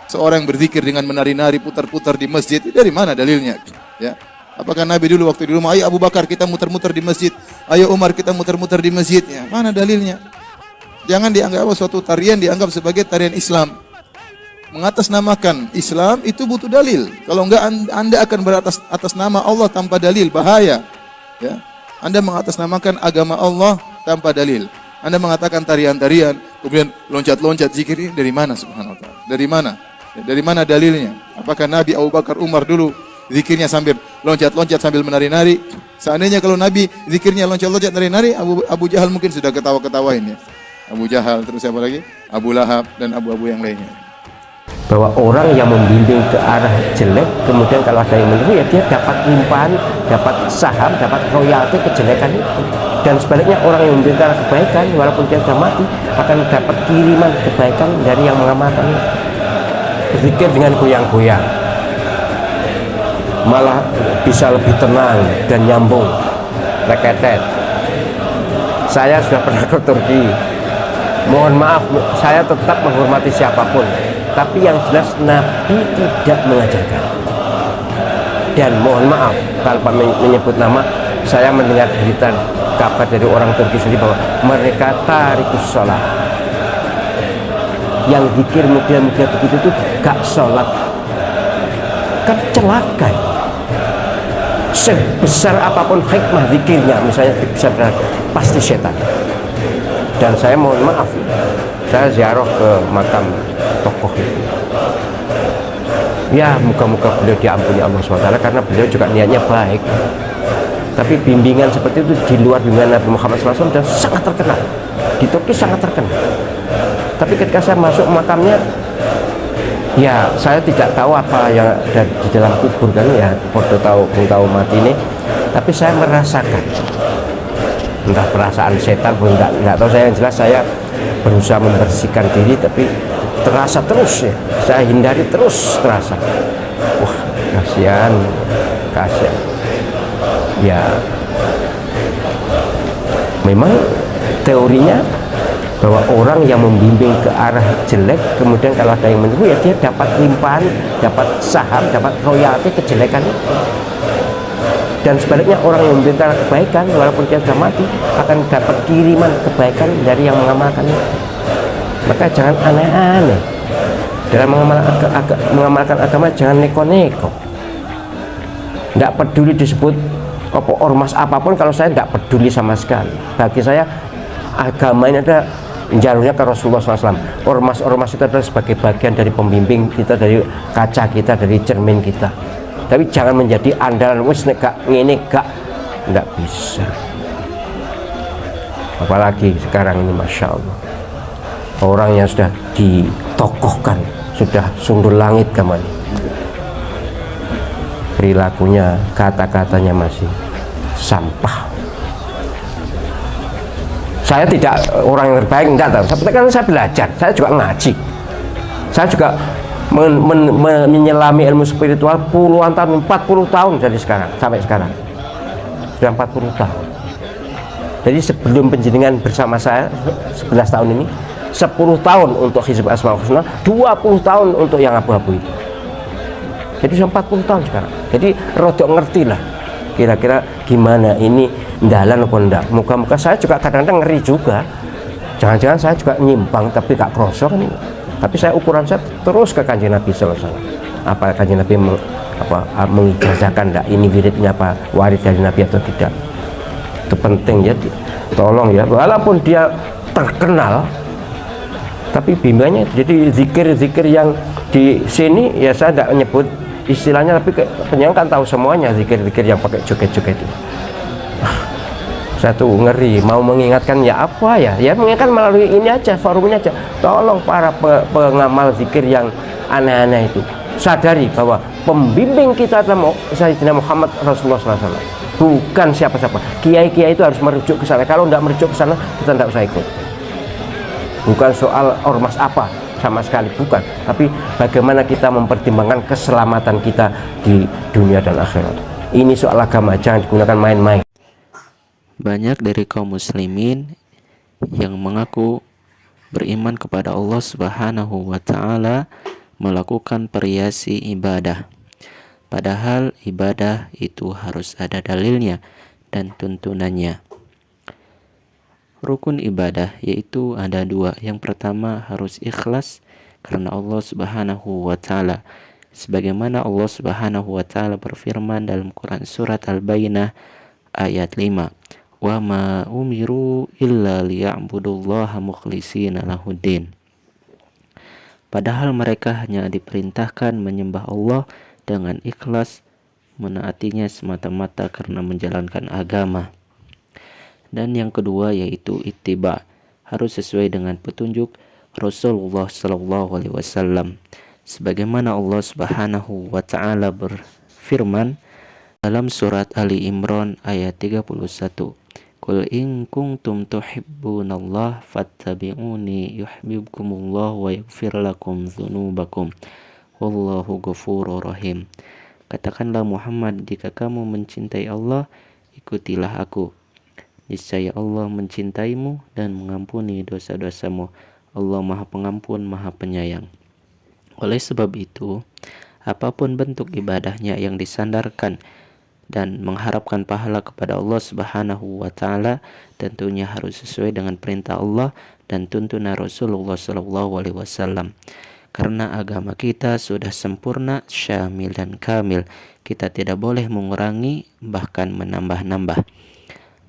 Seorang berzikir dengan menari-nari, putar-putar di masjid, dari mana dalilnya? Ya. Apakah Nabi dulu waktu di rumah, ayo Abu Bakar kita muter-muter di masjid, ayo Umar kita muter-muter di masjid, ya. Mana dalilnya? Jangan dianggap suatu tarian dianggap sebagai tarian Islam. Mengatasnamakan Islam itu butuh dalil. Kalau enggak Anda akan atas nama Allah tanpa dalil, bahaya. Ya. Anda mengatasnamakan agama Allah tanpa dalil. Anda mengatakan tarian-tarian, kemudian loncat-loncat zikir, ini dari mana subhanallah? Dari mana? Dari mana dalilnya? Apakah Nabi, Abu Bakar, Umar dulu zikirnya sambil loncat-loncat sambil menari-nari? Seandainya kalau Nabi zikirnya loncat-loncat nari-nari, Abu Jahal mungkin sudah ketawa-ketawain ya. Abu Jahal, terus siapa lagi? Abu Lahab dan abu-abu yang lainnya. Bahwa orang yang membimbing ke arah jelek, kemudian kalau ada yang meniru, ya dia dapat limpahan, dapat saham, dapat royalti kejelekan itu. Dan sebaliknya orang yang membimbing ke arah kebaikan, walaupun dia sudah mati, akan dapat kiriman kebaikan dari yang mengamalkan itu. Berzikir dengan goyang-goyang malah bisa lebih tenang dan nyambung, reketet. Saya sudah pernah ke Turki. Mohon maaf, saya tetap menghormati siapapun, tapi yang jelas Nabi tidak mengajarkan. Dan mohon maaf kalau menyebut nama, saya mendengar berita kabar dari orang Turki sendiri bahwa mereka tarikus sholat, yang zikir mudah-mudah begitu tuh gak sholat, kecelakaan. Sebesar apapun hikmah zikirnya, misalnya besar pasti setan. Dan saya mohon maaf, saya ziarah ke makam tokoh itu. Ya, muka-muka beliau diampuni Allah SWT, karena beliau juga niatnya baik. Tapi bimbingan seperti itu di luar bimbingan Nabi Muhammad SAW dan sangat terkenal. Di Turki sangat terkenal. Tapi ketika saya masuk makamnya, ya saya tidak tahu apa yang ada di dalam kubur kan ya, bodoh tahu mati ini. Tapi saya merasakan, entah perasaan setan pun enggak tahu, saya yang jelas saya berusaha membersihkan diri, tapi terasa terus ya, saya hindari terus, terasa wah kasihan ya. Memang teorinya bahwa orang yang membimbing ke arah jelek, kemudian kalau ada yang meniru, ya dia dapat limpahan, dapat saham, dapat royalti kejelekan itu. Dan sebaliknya orang yang membimbing ke arah kebaikan, walaupun dia sudah mati, akan dapat kiriman kebaikan dari yang mengamalkan itu. Maka jangan aneh-aneh dalam mengamalkan agama, jangan neko-neko. Tidak peduli disebut apa ormas apapun, kalau saya tidak peduli sama sekali. Bagi saya agama ini ada jalurnya ke Rasulullah SAW. Ormas-ormas itu adalah sebagai bagian dari pembimbing kita, dari kaca kita, dari cermin kita. Tapi jangan menjadi andalan, wis nek gak ngene gak, nggak bisa. Apalagi sekarang ini, masya Allah, orang yang sudah ditokohkan, sudah sundul langit kaman, perilakunya, kata-katanya masih sampah. Saya tidak orang yang terbaik, enggak tahu. Seperti kan saya belajar, saya juga ngaji, saya juga menyelami ilmu spiritual puluhan tahun, 40 tahun dari sekarang sampai sekarang, sudah 40 tahun. Jadi sebelum penjenengan bersama saya 11 tahun ini, 10 tahun untuk Hizb Asmaul Husna, 20 tahun untuk yang abu-abu itu. Jadi sudah 40 tahun sekarang. Jadi rodok ngerti lah kira-kira gimana ini ndalan apa ndak. Muka-muka saya juga kadang-kadang ngeri juga, jangan-jangan saya juga nyimpang tapi gak kroso kan ini. Tapi saya ukuran saya terus ke Kanjeng Nabi SAW. Apa Kanjeng Nabi mengijazahkan ndak ini wiridnya apa, waris dari Nabi atau tidak. Itu penting ya, tolong ya, walaupun dia terkenal, tapi bimbingannya jadi zikir-zikir yang di sini ya saya tidak menyebut istilahnya, tapi penyang kan tahu semuanya zikir-zikir yang pakai joget-joget itu. Saya tuh ngeri mau mengingatkan, ya apa ya mengingatkan melalui ini aja, forum ini aja. Tolong para pengamal zikir yang aneh-aneh itu sadari bahwa pembimbing kita adalah Sayyidina Muhammad Rasulullah SAW, bukan siapa-siapa. Kiai-kiai itu harus merujuk ke sana. Kalau tidak merujuk ke sana, kita tidak usah ikut. Bukan soal ormas apa sama sekali, bukan. Tapi bagaimana kita mempertimbangkan keselamatan kita di dunia dan akhirat. Ini soal agama, jangan digunakan main-main. Banyak dari kaum muslimin yang mengaku beriman kepada Allah Subhanahu wa ta'ala, melakukan variasi ibadah. Padahal ibadah itu harus ada dalilnya dan tuntunannya. Rukun ibadah yaitu ada dua. Yang pertama harus ikhlas karena Allah Subhanahu wa Ta'ala. Sebagaimana Allah Subhanahu wa Ta'ala berfirman dalam Quran surat Al-Bayyinah ayat 5. Wa ma umiru illa liya'budullaha mukhlishina lahuddin. Padahal mereka hanya diperintahkan menyembah Allah dengan ikhlas, menaatinya semata-mata karena menjalankan agama. Dan yang kedua yaitu ittiba, harus sesuai dengan petunjuk Rasulullah sallallahu alaihi wasallam. Sebagaimana Allah Subhanahu wa Ta'ala berfirman dalam surat Ali Imran ayat 31. Qul in kuntum tuhibbunallah fattabi'uni yuhibbukumullah wa yaghfir lakum dzunubakum wallahu ghafurur rahim. Katakanlah Muhammad, jika kamu mencintai Allah, ikutilah aku. Niscaya Allah mencintaimu dan mengampuni dosa-dosamu. Allah Maha Pengampun, Maha Penyayang. Oleh sebab itu, apapun bentuk ibadahnya yang disandarkan dan mengharapkan pahala kepada Allah Subhanahu wa Ta'ala, tentunya harus sesuai dengan perintah Allah dan tuntunan Rasulullah sallallahu alaihi wasallam. Karena agama kita sudah sempurna, syamil dan kamil. Kita tidak boleh mengurangi bahkan menambah-nambah.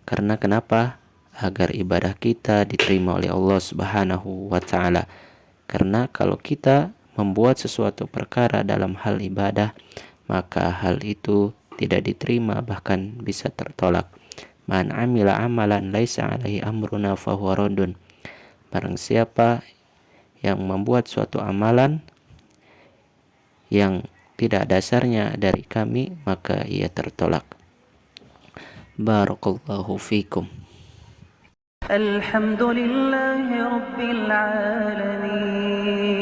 Karena kenapa? Agar ibadah kita diterima oleh Allah Subhanahu wa Ta'ala. Karena kalau kita membuat sesuatu perkara dalam hal ibadah, maka hal itu tidak diterima, bahkan bisa tertolak. Man amila amalan laisa alaihi amruna fahuwa raddun. Barang siapa yang membuat suatu amalan yang tidak dasarnya dari kami, maka ia tertolak. Barakallahu fikum. Alhamdulillahi Rabbil Alamin.